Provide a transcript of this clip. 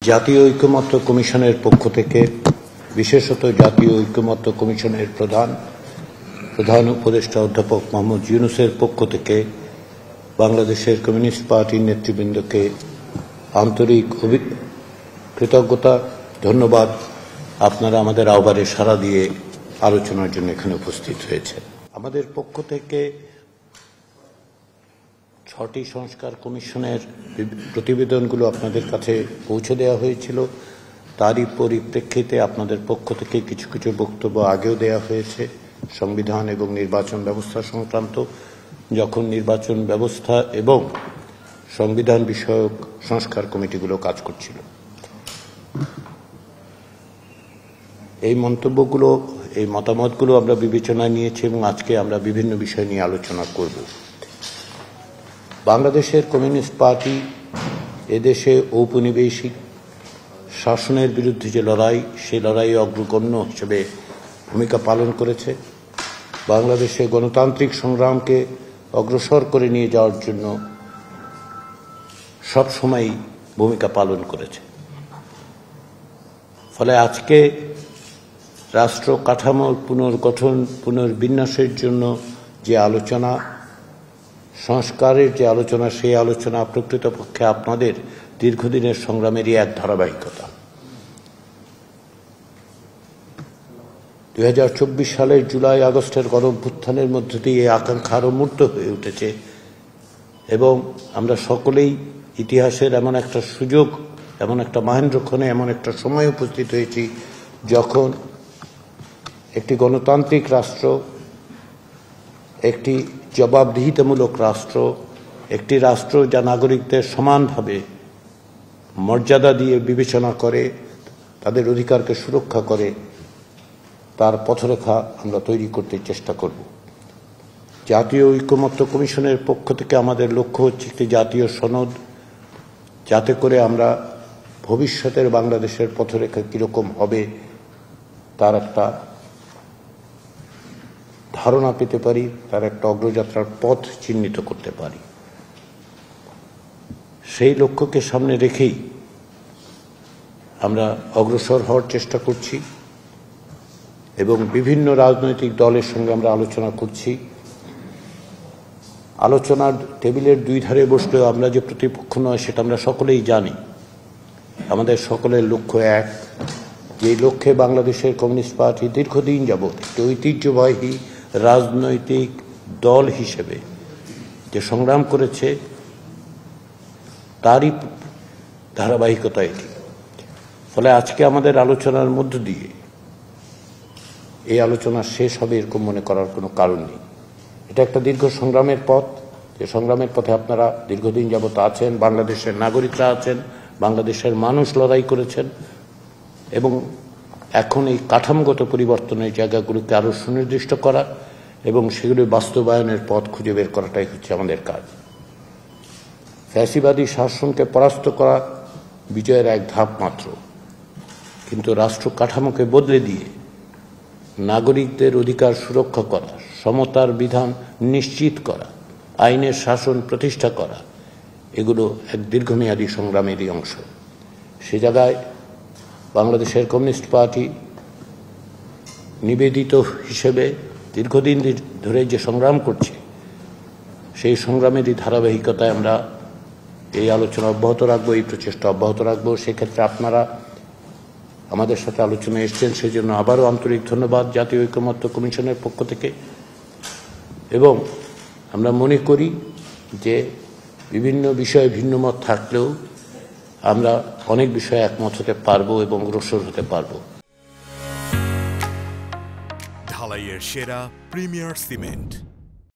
জাতীয় ঐকমত্য কমিশনের পক্ষ থেকে, বিশেষত জাতীয় ঐকমত্য কমিশনের প্রধান উপদেষ্টা অধ্যাপক মোহাম্মদ ইউনূসের পক্ষ থেকে বাংলাদেশের কমিউনিস্ট পার্টির নেতৃবৃন্দকে আন্তরিক কৃতজ্ঞতা, ধন্যবাদ। আপনারা আমাদের আহ্বানে সাড়া দিয়ে আলোচনার জন্য এখানে উপস্থিত হয়েছে। আমাদের পক্ষ থেকে 6টি সংস্কার কমিশনের প্রতিবেদনগুলো আপনাদের কাছে পৌঁছে দেওয়া হয়েছিল। তারই পরিপ্রেক্ষিতে আপনাদের পক্ষ থেকে কিছু কিছু বক্তব্য আগেও দেওয়া হয়েছে সংবিধান এবং নির্বাচন ব্যবস্থা সংক্রান্ত, যখন নির্বাচন ব্যবস্থা এবং সংবিধান বিষয়ক সংস্কার কমিটিগুলো কাজ করছিল। এই মন্তব্যগুলো, এই মতামতগুলো আমরা বিবেচনায় নিয়েছি এবং আজকে আমরা বিভিন্ন বিষয় নিয়ে আলোচনা করব। বাংলাদেশের কমিউনিস্ট পার্টি এদেশে ঔপনিবেশিক শাসনের বিরুদ্ধে যে লড়াই, সেই লড়াইয়ে অগ্রগণ্য হিসেবে ভূমিকা পালন করেছে। বাংলাদেশে গণতান্ত্রিক সংগ্রামকে অগ্রসর করে নিয়ে যাওয়ার জন্য সবসময়ই ভূমিকা পালন করেছে। ফলে আজকে রাষ্ট্র কাঠামোর পুনর্গঠন, পুনর্বিন্যাসের জন্য যে আলোচনা, সংস্কারের যে আলোচনা, সেই আলোচনা প্রকৃতপক্ষে আপনাদের দীর্ঘদিনের সংগ্রামেরই এক ধারাবাহিকতা। 2024 সালের জুলাই আগস্টের গণঅভ্যুত্থানের মধ্য দিয়ে এই আকাঙ্ক্ষা আরও মূর্ত হয়ে উঠেছে এবং আমরা সকলেই ইতিহাসের এমন একটা সুযোগ, এমন একটা মহেন্দ্রক্ষণে, এমন একটা সময় উপস্থিত হয়েছি যখন একটি গণতান্ত্রিক রাষ্ট্র, একটি জবাবদিহিতামূলক রাষ্ট্র, একটি রাষ্ট্র যা নাগরিকদের সমানভাবে মর্যাদা দিয়ে বিবেচনা করে, তাদের অধিকারকে সুরক্ষা করে, তার পথরেখা আমরা তৈরি করতে চেষ্টা করব। জাতীয় ঐকমত্য কমিশনের পক্ষ থেকে আমাদের লক্ষ্য হচ্ছে একটি জাতীয় সনদ, যাতে করে আমরা ভবিষ্যতের বাংলাদেশের পথরেখা কীরকম হবে তার একটা ধারণা পেতে পারি, তার একটা অগ্রযাত্রার পথ চিহ্নিত করতে পারি। সেই লক্ষ্যকে সামনে রেখেই আমরা অগ্রসর হওয়ার চেষ্টা করছি এবং বিভিন্ন রাজনৈতিক দলের সঙ্গে আমরা আলোচনা করছি। আলোচনার টেবিলের দুই ধারে বসলেও আমরা যে প্রতিপক্ষ নয় সেটা আমরা সকলেই জানি। আমাদের সকলের লক্ষ্য এক, যে লক্ষ্যে বাংলাদেশের কমিউনিস্ট পার্টি দীর্ঘদিন যাবৎ একটি ঐতিহ্যবাহী রাজনৈতিক দল হিসেবে যে সংগ্রাম করেছে, তারই ধারাবাহিকতা এটি। ফলে আজকে আমাদের আলোচনার মধ্য দিয়ে এই আলোচনা শেষ হবে এরকম মনে করার কোনো কারণ নেই। এটা একটা দীর্ঘ সংগ্রামের পথ, যে সংগ্রামের পথে আপনারা দীর্ঘদিন যাবৎ আছেন, বাংলাদেশের নাগরিকরা আছেন, বাংলাদেশের মানুষ লড়াই করেছেন এবং এখন এই কাঠামোগত পরিবর্তনের জায়গাগুলোকে আরও সুনির্দিষ্ট করা এবং সেগুলি বাস্তবায়নের পথ খুঁজে বের করাটাই হচ্ছে আমাদের কাজ। ফ্যাসিবাদী শাসনকে পরাস্ত করা বিজয়ের এক ধাপ মাত্র, কিন্তু রাষ্ট্র কাঠামোকে বদলে দিয়ে নাগরিকদের অধিকার সুরক্ষা করা, সমতার বিধান নিশ্চিত করা, আইনের শাসন প্রতিষ্ঠা করা, এগুলো এক দীর্ঘমেয়াদী সংগ্রামেরই অংশ। সে জায়গায় বাংলাদেশের কমিউনিস্ট পার্টি নিবেদিত হিসেবে দীর্ঘদিন ধরে যে সংগ্রাম করছে, সেই সংগ্রামেরই ধারাবাহিকতায় আমরা এই আলোচনা অব্যাহত রাখবো, এই প্রচেষ্টা অব্যাহত রাখবো। সেক্ষেত্রে আপনারা আমাদের সাথে আলোচনায় এসছেন, সেই জন্য আবারও আন্তরিক ধন্যবাদ জাতীয় ঐকমত্য কমিশনের পক্ষ থেকে। এবং আমরা মনে করি যে বিভিন্ন বিষয়ে ভিন্নমত থাকলেও আমরা অনেক বিষয়ে একমত হতে পারবো এবং অগ্রসর হতে পারবো। ঢালাইয়ের সেরা প্রিমিয়ার সিমেন্ট।